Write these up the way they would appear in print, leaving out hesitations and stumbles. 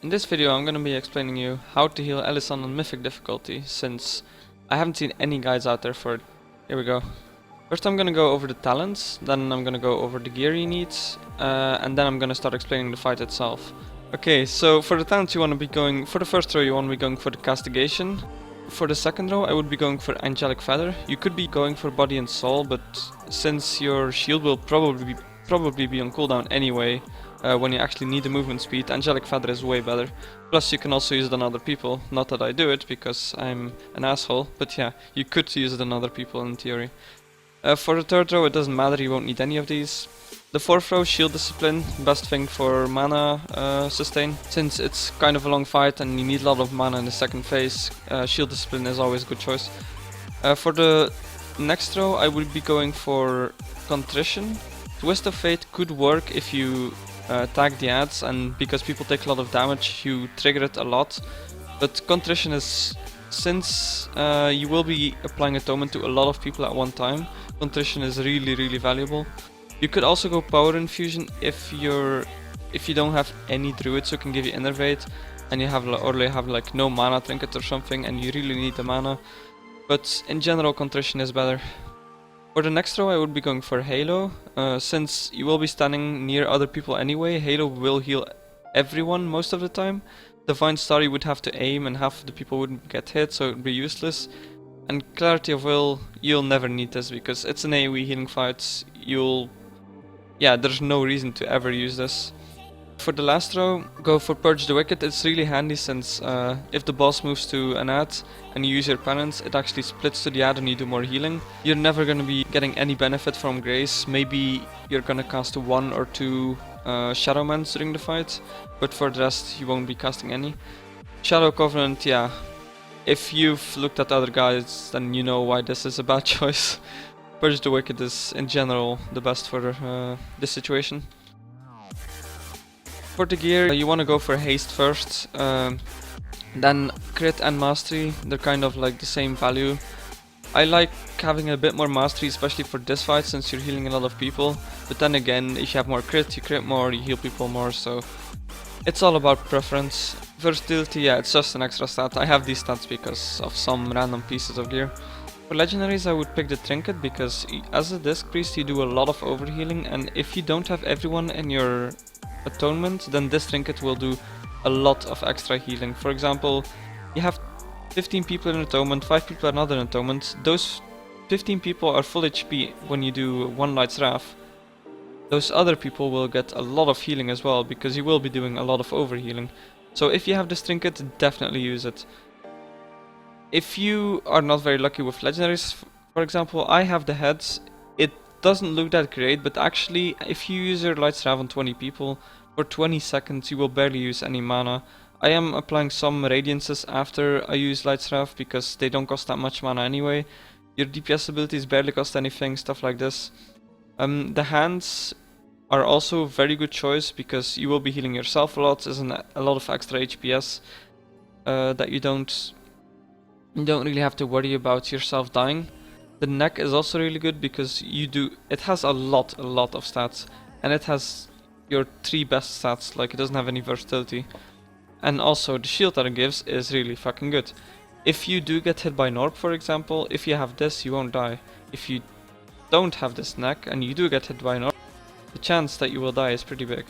In this video I'm gonna be explaining you how to heal Elisande on Mythic difficulty, since I haven't seen any guides out there for it. Here we go. First I'm gonna go over the talents, then I'm gonna go over the gear you need, and then I'm gonna start explaining the fight itself. Okay, so for the talents you wanna be going, for the first row you wanna be going for the castigation. For the second row I would be going for Angelic Feather. You could be going for Body and Soul, but since your shield will probably be on cooldown anyway, when you actually need the movement speed, Angelic Feather is way better. Plus you can also use it on other people. Not that I do it, because I'm an asshole, but yeah, you could use it on other people in theory. For the third row it doesn't matter, you won't need any of these. The fourth row, Shield Discipline, best thing for mana sustain. Since it's kind of a long fight and you need a lot of mana in the second phase, Shield Discipline is always a good choice. For the next row I would be going for Contrition. Twist of Fate could work if you tag the ads, and because people take a lot of damage you trigger it a lot. But Contrition is, since you will be applying Atonement to a lot of people at one time, Contrition is really valuable. You could also go Power Infusion if you don't have any druids who can give you Innervate, and you have like no mana trinket or something and you really need the mana. But in general Contrition is better. For the next row I would be going for Halo. Since you will be standing near other people anyway, Halo will heal everyone most of the time. Divine Star you would have to aim and half the people wouldn't get hit, so it would be useless. And Clarity of Will, you'll never need this because it's an AoE healing fight. There's no reason to ever use this. For the last row, go for Purge the Wicked. It's really handy since if the boss moves to an ad and you use your penance, it actually splits to the ad and you do more healing. You're never gonna be getting any benefit from Grace. Maybe you're gonna cast 1 or 2 Shadowmans during the fight, but for the rest you won't be casting any. Shadow Covenant, yeah. If you've looked at other guides, then you know why this is a bad choice. Purge the Wicked is in general the best for this situation. For the gear, you want to go for Haste first, then Crit and Mastery, they're kind of like the same value. I like having a bit more Mastery, especially for this fight since you're healing a lot of people, but then again, if you have more crit, you crit more, you heal people more, so it's all about preference. Versatility, yeah, it's just an extra stat. I have these stats because of some random pieces of gear. For legendaries I would pick the Trinket because as a Disc Priest you do a lot of overhealing, and if you don't have everyone in your Atonement, then this Trinket will do a lot of extra healing. For example, you have 15 people in Atonement, 5 people are not in Atonement. Those 15 people are full HP when you do one Light's Wrath. Those other people will get a lot of healing as well because you will be doing a lot of overhealing. So if you have this Trinket, definitely use it. If you are not very lucky with legendaries, for example, I have the heads. It doesn't look that great, but actually if you use your Light's Wrath on 20 people, for 20 seconds you will barely use any mana. I am applying some Radiances after I use Light's Wrath because they don't cost that much mana anyway. Your DPS abilities barely cost anything, stuff like this. The hands are also a very good choice because you will be healing yourself a lot. There's a lot of extra HPS that you don't really have to worry about yourself dying. The neck is also really good because it has a lot of stats, and it has your 3 best stats, like it doesn't have any versatility. And also the shield that it gives is really fucking good. If you do get hit by Norp, for example, if you have this you won't die. If you don't have this neck and you do get hit by Norp, the chance that you will die is pretty big.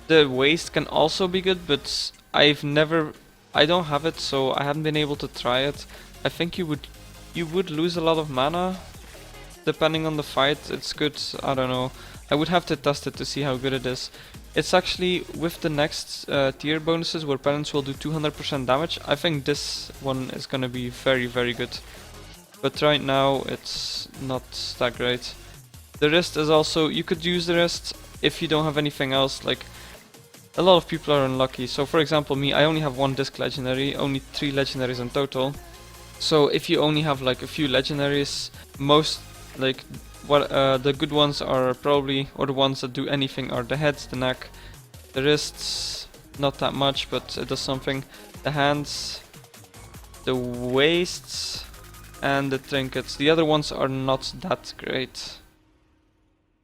The waist can also be good, but I don't have it, so I haven't been able to try it. I think you would lose a lot of mana depending on the fight. It's good, I don't know. I would have to test it to see how good it is. It's actually with the next tier bonuses where Penance will do 200% damage. I think this one is gonna be very good. But right now it's not that great. The wrist is also, you could use the wrist if you don't have anything else. Like, a lot of people are unlucky. So for example me, I only have 1 disc legendary, only 3 legendaries in total. So if you only have like a few legendaries, most like the good ones are probably, or the ones that do anything, are the heads, the neck, the wrists, not that much, but it does something, the hands, the waists, and the trinkets. The other ones are not that great.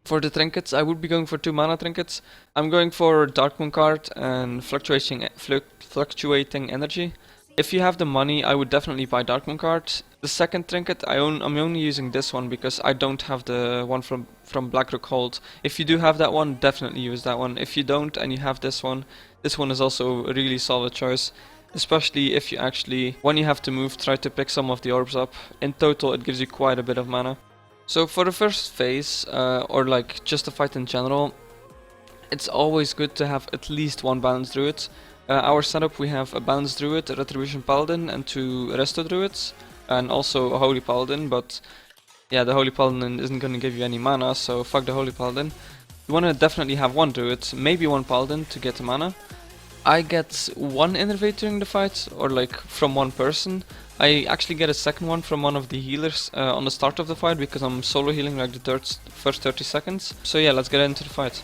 For the trinkets, I would be going for 2 mana trinkets. I'm going for Dark Moon card and fluctuating energy. If you have the money, I would definitely buy Dark Moon card. The second trinket, I'm only using this one because I don't have the one from Blackrock Hold. If you do have that one, definitely use that one. If you don't and you have this one is also a really solid choice. Especially if you actually, when you have to move, try to pick some of the orbs up. In total, it gives you quite a bit of mana. So for the first phase, or like just a fight in general, it's always good to have at least one Balanced Druid. Our setup, we have a Balanced Druid, a Retribution Paladin, and 2 Resto Druids, and also a Holy Paladin, but yeah, the Holy Paladin isn't going to give you any mana, so fuck the Holy Paladin. You want to definitely have 1 Druid, maybe 1 Paladin to get the mana. I get 1 Innervate during the fight, or like from 1 person. I actually get a second one from one of the healers on the start of the fight because I'm solo healing like the first 30 seconds. So yeah, let's get into the fight.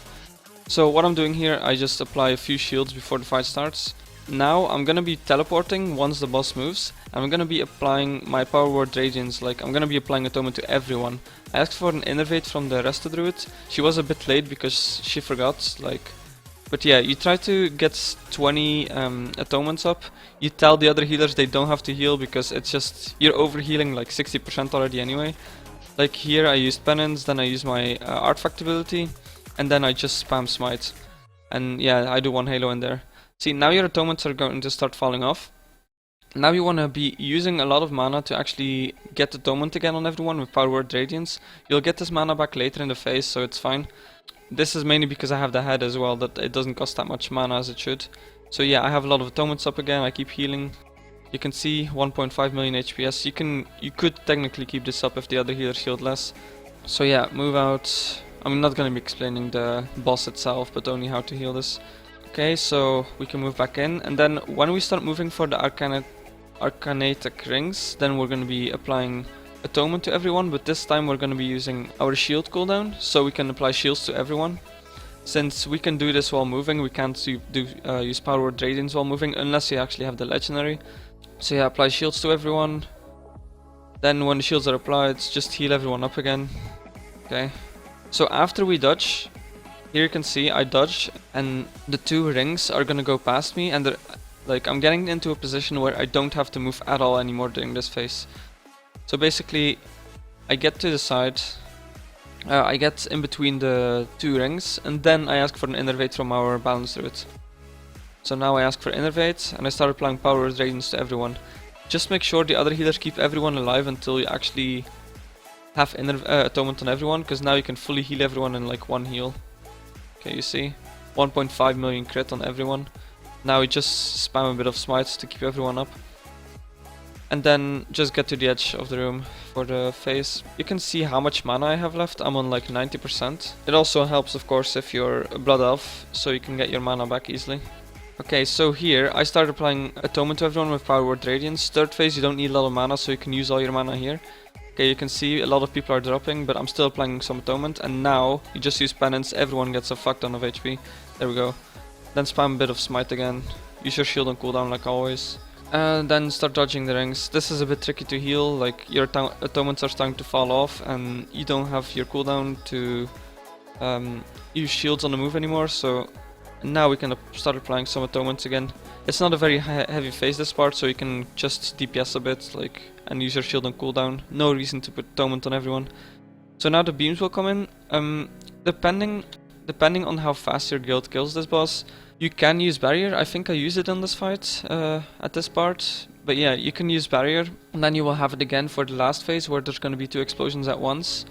So what I'm doing here, I just apply a few shields before the fight starts. Now I'm gonna be teleporting once the boss moves. I'm gonna be applying my Power Word Radiance, like I'm gonna be applying Atonement to everyone. I asked for an Innervate from the Resto Druid. She was a bit late because she forgot, like... But yeah, you try to get 20 atonements up. You tell the other healers they don't have to heal because it's just, you're overhealing like 60% already anyway. Like here I used Penance, then I use my Artifact ability, and then I just spam Smite. And yeah, I do 1 Halo in there. See, now your atonements are going to start falling off. Now you want to be using a lot of mana to actually get atonement again on everyone with Power Word Radiance. You'll get this mana back later in the phase, so it's fine. This is mainly because I have the head as well, that it doesn't cost that much mana as it should. So yeah, I have a lot of atonements up again, I keep healing. You can see 1.5 million HPS. You could technically keep this up if the other healers healed less. So yeah, move out. I'm not gonna be explaining the boss itself, but only how to heal this. Okay, so we can move back in, and then when we start moving for the Arcanatic rings, then we're gonna be applying Atonement to everyone, but this time we're going to be using our shield cooldown, so we can apply shields to everyone. Since we can do this while moving, we can't use Power Word Radiance while moving, unless you actually have the legendary. So yeah, apply shields to everyone. Then when the shields are applied, just heal everyone up again. Okay. So after we dodge, here you can see I dodge, and the 2 rings are going to go past me, and like I'm getting into a position where I don't have to move at all anymore during this phase. So basically, I get to the side, I get in between the 2 rings, and then I ask for an Innervate from our Balanced Druid. So now I ask for Innervate, and I start applying Power Word Radiance to everyone. Just make sure the other healers keep everyone alive until you actually have Atonement on everyone, because now you can fully heal everyone in like 1 heal. Okay, you see? 1.5 million crit on everyone. Now we just spam a bit of smites to keep everyone up. And then just get to the edge of the room for the phase. You can see how much mana I have left. I'm on like 90%. It also helps, of course, if you're a Blood Elf, so you can get your mana back easily. Okay, so here I start applying Atonement to everyone with Power Word Radiance. Third phase you don't need a lot of mana, so you can use all your mana here. Okay, you can see a lot of people are dropping, but I'm still applying some Atonement. And now you just use Penance, everyone gets a fuck ton of HP. There we go. Then spam a bit of Smite again. Use your shield on cooldown like always. And then start dodging the rings. This is a bit tricky to heal, like your atonements are starting to fall off and you don't have your cooldown to use shields on the move anymore, so now we can start applying some atonements again. It's not a very heavy phase this part, so you can just DPS a bit, like, and use your shield on cooldown. No reason to put atonement on everyone. So now the beams will come in. Depending on how fast your guild kills this boss, you can use barrier. I think I used it on this fight at this part. But yeah, you can use barrier, and then you will have it again for the last phase where there's going to be 2 explosions at once.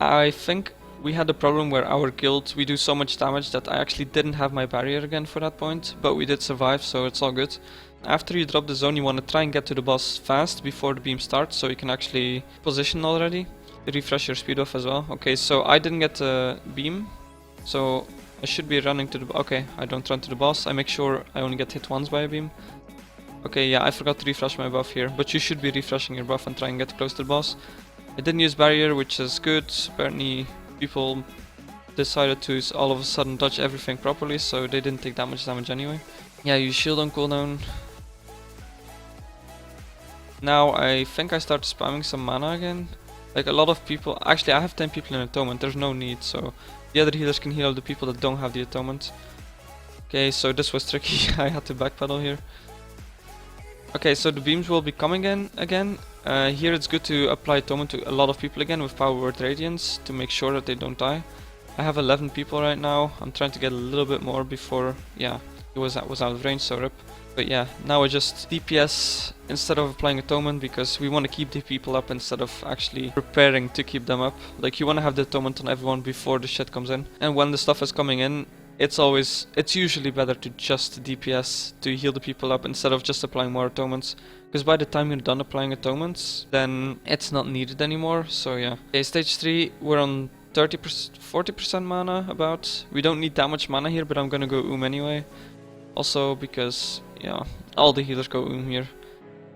I think we had a problem where our guild, we do so much damage that I actually didn't have my barrier again for that point, but we did survive, so it's all good. After you drop the zone, you want to try and get to the boss fast before the beam starts, so you can actually position already. Refresh your speed off as well. Okay, so I didn't get a beam, so I should be running to the... Okay, I don't run to the boss. I make sure I only get hit once by a beam. Okay, yeah, I forgot to refresh my buff here, but you should be refreshing your buff and try and get close to the boss. I didn't use barrier, which is good. Apparently people decided to all of a sudden dodge everything properly, so they didn't take that much damage anyway. Yeah, use shield on cooldown. Now I think I start spamming some mana again. Like a lot of people, actually I have 10 people in atonement, there's no need, so The other healers can heal the people that don't have the atonement. Okay, so this was tricky. I had to backpedal here. Okay, so the beams will be coming in again. Here it's good to apply atonement to a lot of people again with power word radiance to make sure that they don't die. I have 11 people right now. I'm trying to get a little bit more before, yeah, it was out of range, so rip. But yeah, now I just DPS instead of applying atonement because we want to keep the people up instead of actually preparing to keep them up. Like, you want to have the atonement on everyone before the shit comes in. And when the stuff is coming in, it's usually better to just DPS to heal the people up instead of just applying more atonements. Because by the time you're done applying atonements, then it's not needed anymore, so yeah. Okay, stage 3, we're on 40% mana about. We don't need that much mana here, but I'm gonna go anyway. Also because, yeah, all the healers go here.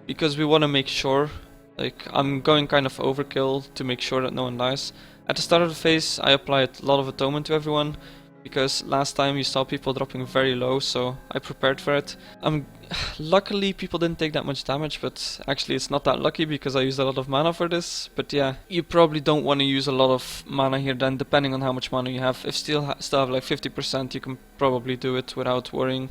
Because we want to make sure, like, I'm going kind of overkill to make sure that no one dies. At the start of the phase, I applied a lot of atonement to everyone. Because last time you saw people dropping very low, so I prepared for it. Luckily people didn't take that much damage, but actually it's not that lucky because I used a lot of mana for this. But yeah, you probably don't want to use a lot of mana here then, depending on how much mana you have. If still have like 50%, you can probably do it without worrying.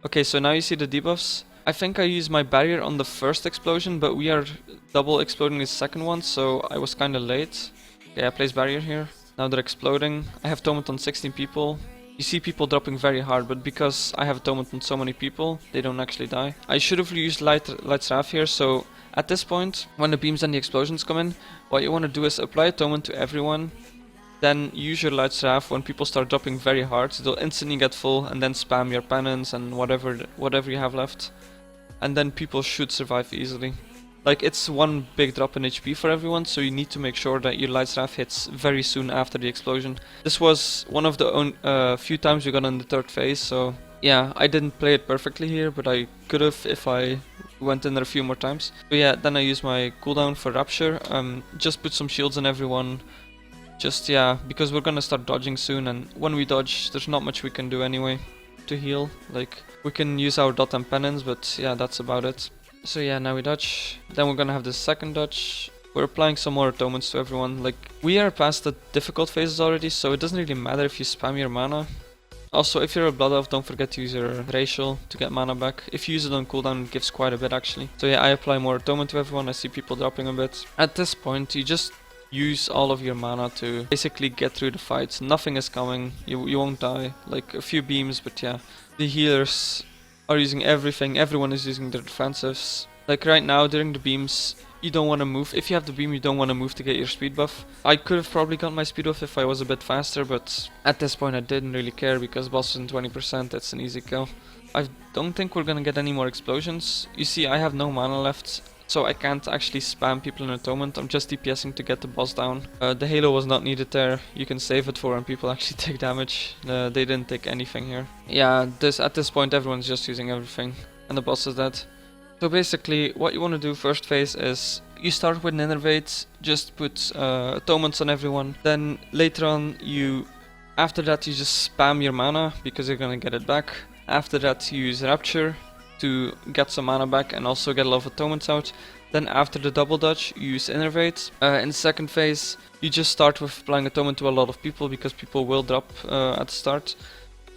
Okay, so now you see the debuffs. I think I used my barrier on the first explosion, but we are double exploding the second one, so I was kinda late. Okay, I placed barrier here. Now they're exploding. I have atonement on 16 people. You see people dropping very hard, but because I have atonement on so many people, they don't actually die. I should have used Light's Wrath here, so at this point, when the beams and the explosions come in, what you want to do is apply atonement to everyone, then use your Light's Wrath when people start dropping very hard, so they'll instantly get full, and then spam your penance and whatever you have left. And then people should survive easily. Like, it's one big drop in HP for everyone, so you need to make sure that your Light's Wrath hits very soon after the explosion. This was one of the few times we got in the third phase, so yeah, I didn't play it perfectly here, but I could have if I went in there a few more times. But yeah, then I used my cooldown for Rapture, just put some shields on everyone. Just, yeah, because we're gonna start dodging soon, and when we dodge, there's not much we can do anyway to heal. Like, we can use our dot and penance, but yeah, that's about it. So yeah, now we dodge. Then we're gonna have the second dodge. We're applying some more atonements to everyone. Like, we are past the difficult phases already, so it doesn't really matter if you spam your mana. Also, if you're a Blood Elf, don't forget to use your racial to get mana back. If you use it on cooldown, it gives quite a bit actually. So yeah, I apply more atonement to everyone. I see people dropping a bit. At this point, you just use all of your mana to basically get through the fights. Nothing is coming. You won't die. Like, a few beams, but yeah. The healers are using everything. Everyone is using their defensives. Like right now during the beams, you don't want to move. If you have the beam, you don't want to move to get your speed buff. I could have probably got my speed buff if I was a bit faster, but at this point I didn't really care because boss is in 20%, it's an easy kill. I don't think we're gonna get any more explosions. You see, I have no mana left, so I can't actually spam people in atonement. I'm just DPSing to get the boss down. The halo was not needed there. You can save it for when people actually take damage. They didn't take anything here. Yeah, at this point everyone's just using everything, and the boss is dead. So basically, what you want to do first phase is you start with an innervate, just put atonements on everyone. Then later on, after that you just spam your mana because you're gonna get it back. After that you use Rapture to get some mana back and also get a lot of atonements out. Then after the double dodge, you use Innervate. In the second phase, you just start with applying atonement to a lot of people because people will drop at the start.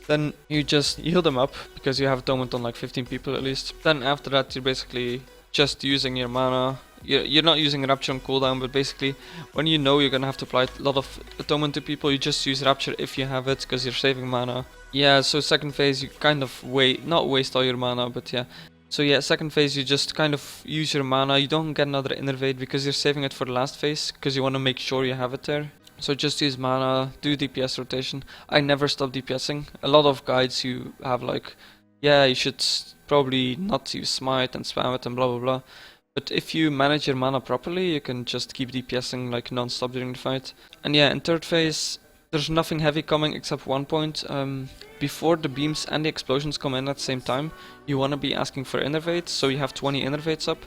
Then you just heal them up because you have atonement on like 15 people at least. Then after that, you're basically just using your mana. You're not using Rapture on cooldown, but basically when you know you're gonna have to apply a lot of atonement to people, you just use Rapture if you have it because you're saving mana. Yeah, so second phase you kind of not waste all your mana, but yeah. So yeah, second phase you just kind of use your mana. You don't get another Innervate because you're saving it for the last phase because you want to make sure you have it there. So just use mana, do DPS rotation. I never stop DPSing. A lot of guides you have like, yeah, you should probably not use smite and spam it and blah blah blah. But if you manage your mana properly, you can just keep DPSing like non-stop during the fight. And yeah, in third phase, there's nothing heavy coming except one point. Before the beams and the explosions come in at the same time, you want to be asking for Innervate, so you have 20 Innervates up.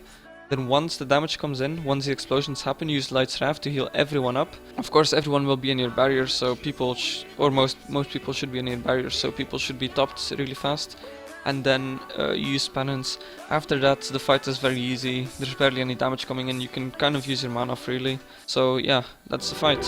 Then once the damage comes in, once the explosions happen, use Light's Wrath to heal everyone up. Of course, everyone will be in your barrier, so people, most people should be in your barrier, so people should be topped really fast. And then use penance. After that, the fight is very easy. There's barely any damage coming in. You can kind of use your mana freely. So yeah, that's the fight.